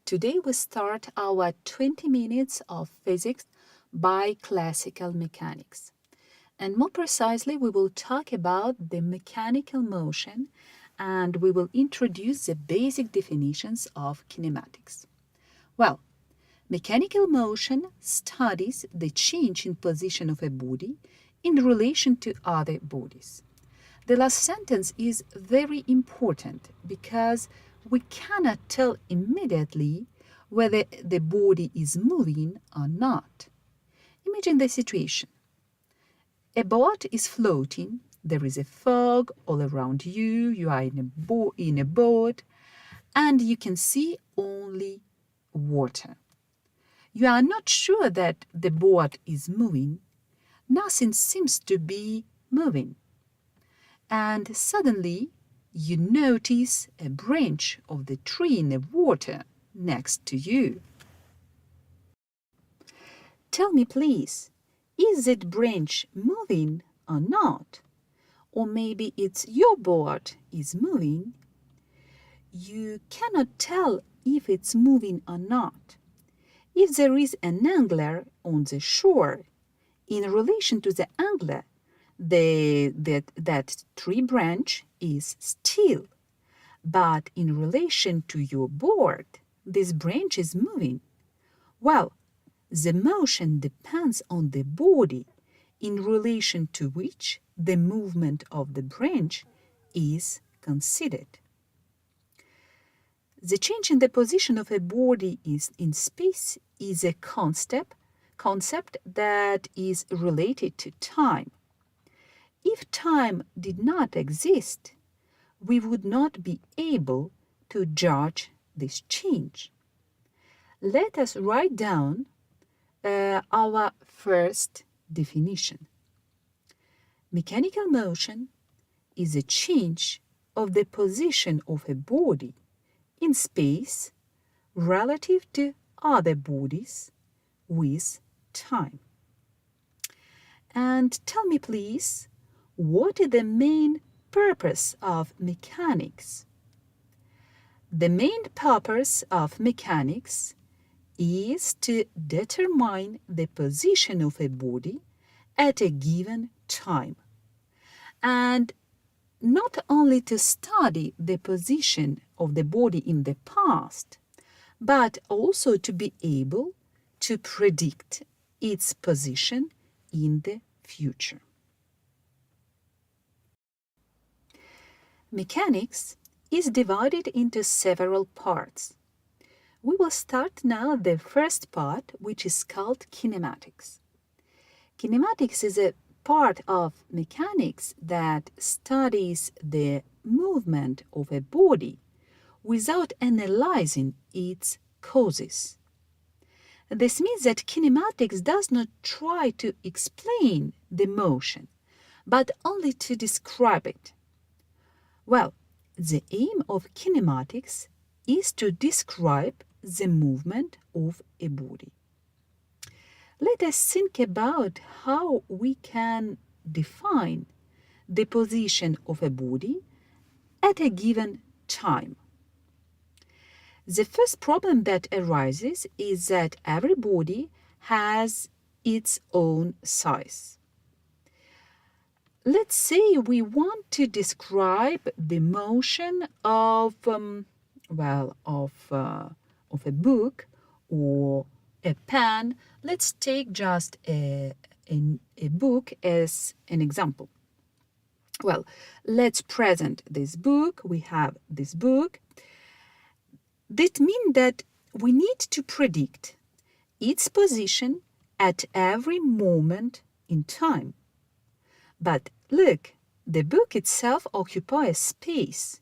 Today we start our 20 minutes of physics by classical mechanics. And more precisely, we will talk about the mechanical motion and we will introduce the basic definitions of kinematics. Well, mechanical motion studies the change in position of a body in relation to other bodies. The last sentence is very important because we cannot tell immediately whether the body is moving or not. Imagine the situation. A boat is floating, there is a fog all around you, you are in a boat, and you can see only water. You are not sure that the boat is moving. Nothing seems to be moving. And suddenly you notice a branch of the tree in the water next to you. Tell me, please, is that branch moving or not? Or maybe it's your board is moving. You cannot tell if it's moving or not. If there is an angler on the shore, in relation to the angler, that tree branch is still, but in relation to your board, this branch is moving. Well, the motion depends on the body in relation to which the movement of the branch is considered. The change in the position of a body in space is a concept that is related to time. If time did not exist, we would not be able to judge this change. Let us write down our first definition. Mechanical motion is a change of the position of a body in space relative to other bodies with time. And tell me, please, what is the main purpose of mechanics? The main purpose of mechanics is to determine the position of a body at a given time. And not only to study the position of the body in the past, but also to be able to predict its position in the future. Mechanics is divided into several parts. We will start now the first part, which is called kinematics. Kinematics is a part of mechanics that studies the movement of a body without analyzing its causes. This means that kinematics does not try to explain the motion, but only to describe it. Well, the aim of kinematics is to describe the movement of a body. Let us think about how we can define the position of a body at a given time. The first problem that arises is that every body has its own size. Let's say we want to describe the motion of a book or a pen. Let's take just a book as an example. Well, let's present this book. We have this book. That means that we need to predict its position at every moment in time. But look, the book itself occupies space.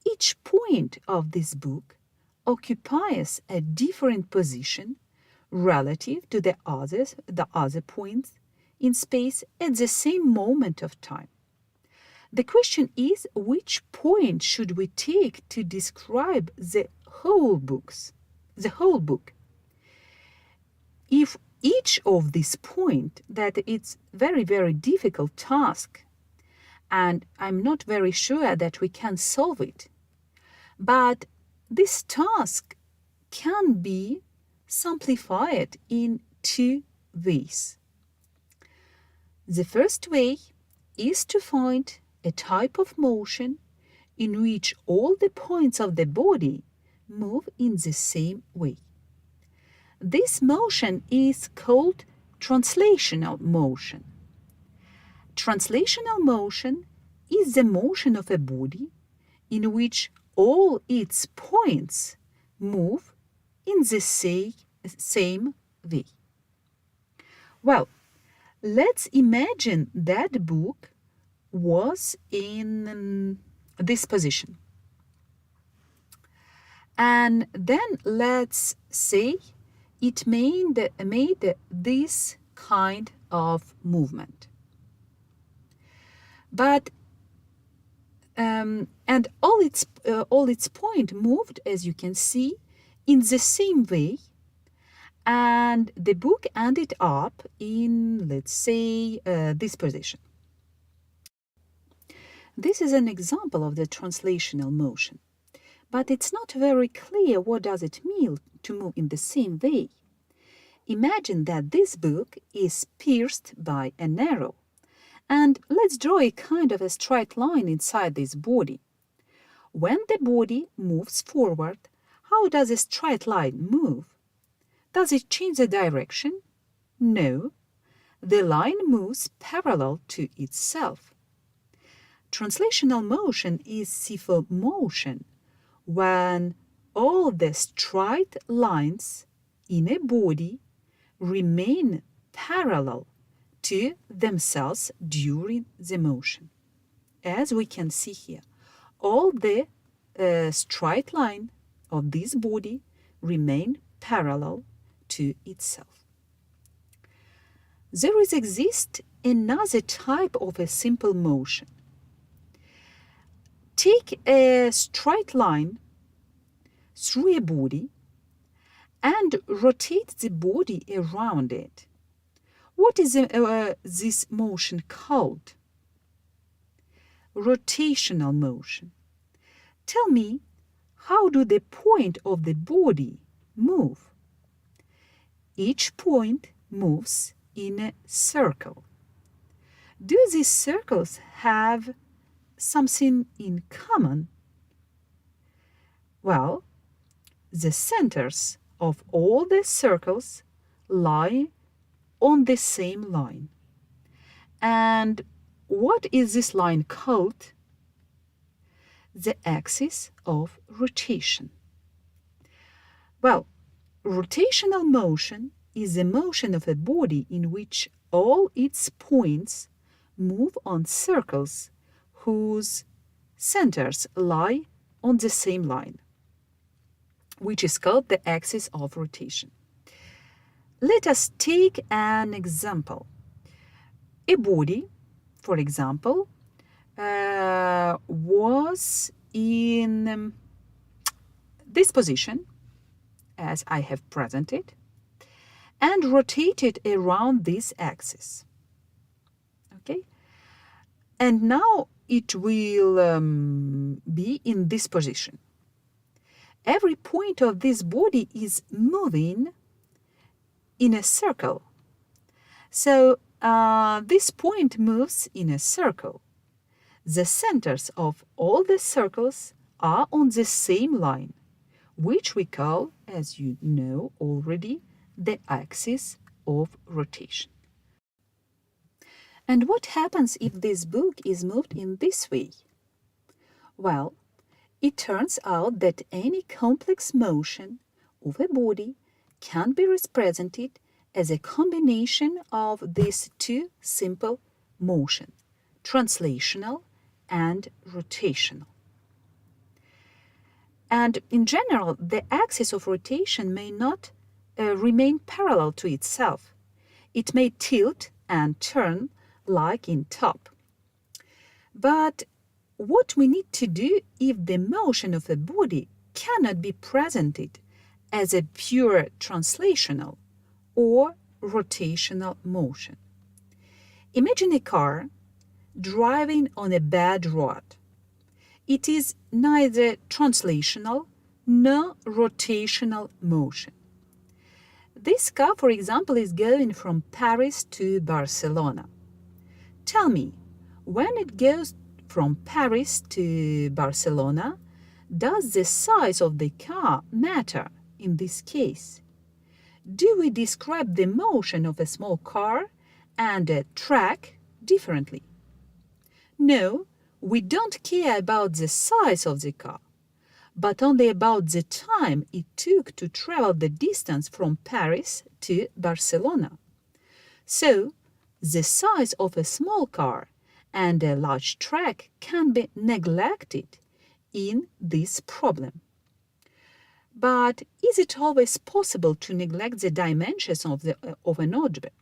Each point of this book occupies a different position relative to the other points in space at the same moment of time. The question is, which point should we take to describe the whole book? If each of these points, that it's very, very difficult task, and I'm not very sure that we can solve it. But this task can be simplified in two ways. The first way is to find a type of motion in which all the points of the body move in the same way. This motion is called translational motion. Translational motion is the motion of a body in which all its points move in the same way. Well, let's imagine that book was in this position. And then let's say it made this kind of movement. But and all its point moved, as you can see, in the same way, and the book ended up in, let's say, this position. This is an example of the translational motion, but it's not very clear what does it mean to move in the same way. Imagine that this book is pierced by an arrow, and let's draw a kind of a straight line inside this body. When the body moves forward, how does a straight line move? Does it change the direction? No. The line moves parallel to itself. Translational motion is seesaw motion when all the straight lines in a body remain parallel to themselves during the motion. As we can see here, all the straight line of this body remain parallel to itself. There exists another type of a simple motion. Take a straight line through a body and rotate the body around it. What is this motion called? Rotational motion. Tell me, how do the point of the body move? Each point moves in a circle. Do these circles have something in common? Well, the centers of all the circles lie on the same line. And what is this line called? The axis of rotation. Well, rotational motion is the motion of a body in which all its points move on circles whose centers lie on the same line, which is called the axis of rotation. Let us take an example. A body, for example, was in this position, as I have presented, and rotated around this axis. Okay? And now it will be in this position. Every point of this body is moving in a circle. So this point moves in a circle. The centers of all the circles are on the same line, which we call, as you know already, the axis of rotation. And what happens if this book is moved in this way? Well, it turns out that any complex motion of a body can be represented as a combination of these two simple motions, translational and rotational. And in general, the axis of rotation may not remain parallel to itself. It may tilt and turn like in top. But what we need to do if the motion of a body cannot be presented as a pure translational or rotational motion? Imagine a car driving on a bad road. It is neither translational no rotational motion. This car, for example, is going from Paris to Barcelona. Tell me, when it goes from Paris to Barcelona, does the size of the car matter in this case? Do we describe the motion of a small car and a track differently? No, we don't care about the size of the car, but only about the time it took to travel the distance from Paris to Barcelona. So, the size of a small car and a large track can be neglected in this problem. But is it always possible to neglect the dimensions of an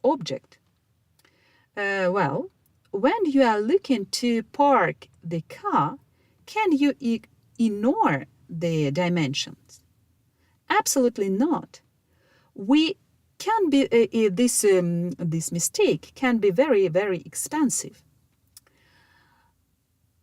object? Well, when you are looking to park the car, can you ignore the dimensions? Absolutely not. This mistake can be very, very expensive.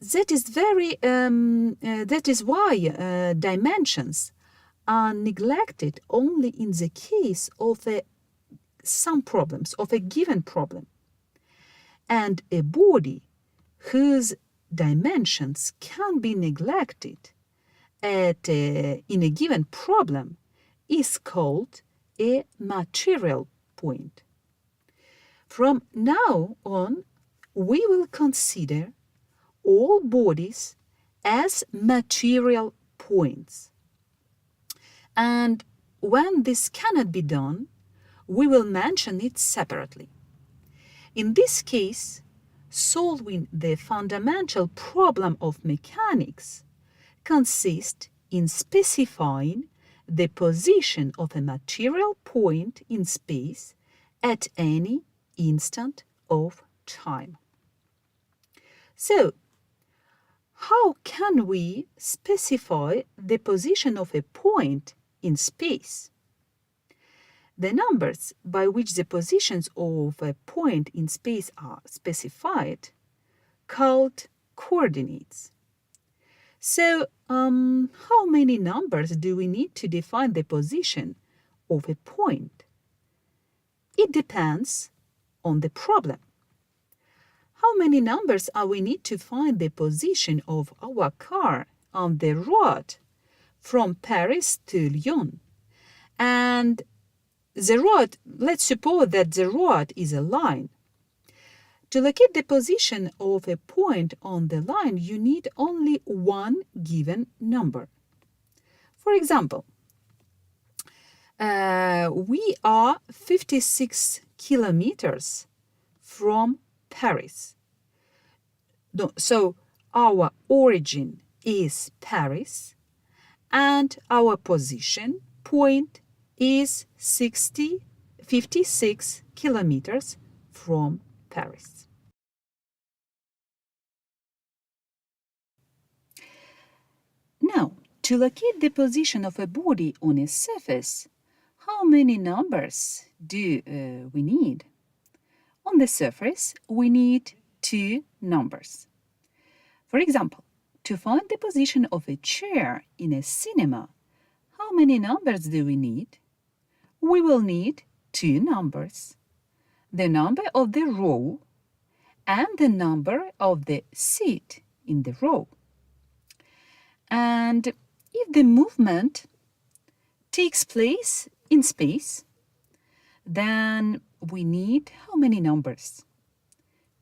That is why dimensions are neglected only in the case of some problems, of a given problem. And a body whose dimensions can be neglected in a given problem is called a material point. From now on, we will consider all bodies as material points. And when this cannot be done, we will mention it separately. In this case, solving the fundamental problem of mechanics consists in specifying the position of a material point in space at any instant of time. So, how can we specify the position of a point in space? The numbers by which the positions of a point in space are specified, called coordinates. So, how many numbers do we need to define the position of a point? It depends on the problem. How many numbers are we need to find the position of our car on the road from Paris to Lyon? And the road, let's suppose that the road is a line. To locate the position of a point on the line, you need only one given number. For example, we are 56 kilometers from Paris. So our origin is Paris, and our position point is 56 kilometers from Paris. Now, to locate the position of a body on a surface, how many numbers do we need? On the surface, we need two numbers. For example, to find the position of a chair in a cinema, how many numbers do we need? We will need two numbers, the number of the row and the number of the seat in the row. And if the movement takes place in space, then we need how many numbers?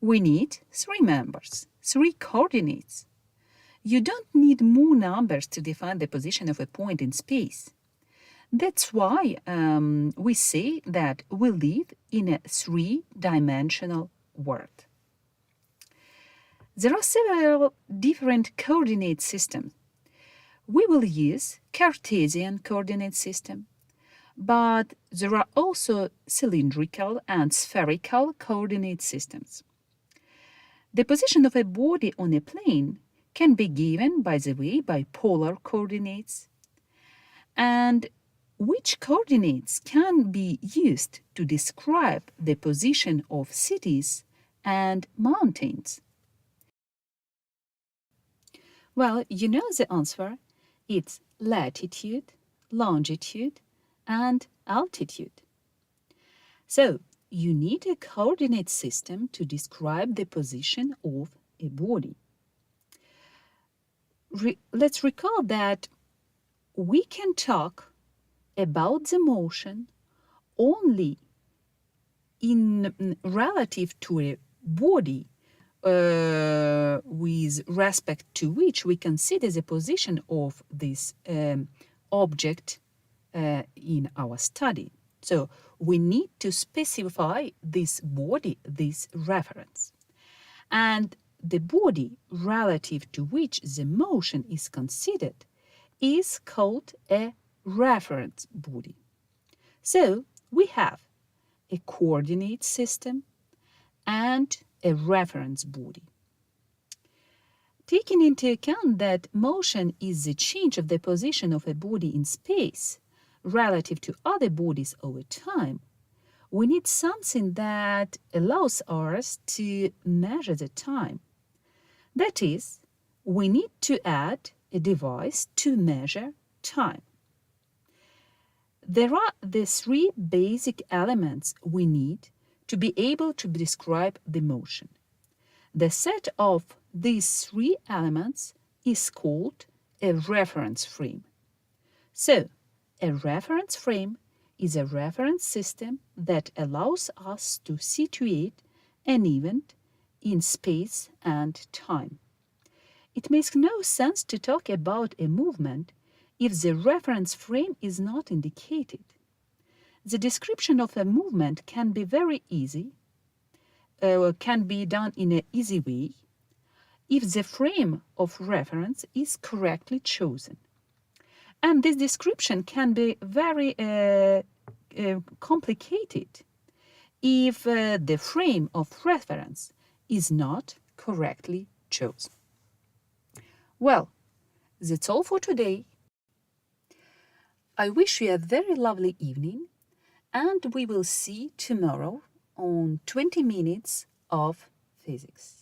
We need three numbers, three coordinates. You don't need more numbers to define the position of a point in space. That's why we say that we live in a three-dimensional world. There are several different coordinate systems. We will use Cartesian coordinate system, but there are also cylindrical and spherical coordinate systems. The position of a body on a plane can be given, by the way, by polar coordinates. And which coordinates can be used to describe the position of cities and mountains? Well, you know the answer. It's latitude, longitude, and altitude. So, you need a coordinate system to describe the position of a body. Let's recall that we can talk about the motion only in relative to a body with respect to which we consider the position of this object in our study. So we need to specify this body, this reference. And the body relative to which the motion is considered is called a reference body. So we have a coordinate system and a reference body. Taking into account that motion is the change of the position of a body in space relative to other bodies over time, we need something that allows us to measure the time. That is, we need to add a device to measure time. There are the three basic elements we need to be able to describe the motion. The set of these three elements is called a reference frame. So, a reference frame is a reference system that allows us to situate an event in space and time. It makes no sense to talk about a movement if the reference frame is not indicated. The description of a movement can be very easy, can be done in an easy way, if the frame of reference is correctly chosen. And this description can be very complicated if the frame of reference is not correctly chosen. Well, that's all for today. I wish you a very lovely evening, and we will see tomorrow on 20 minutes of physics.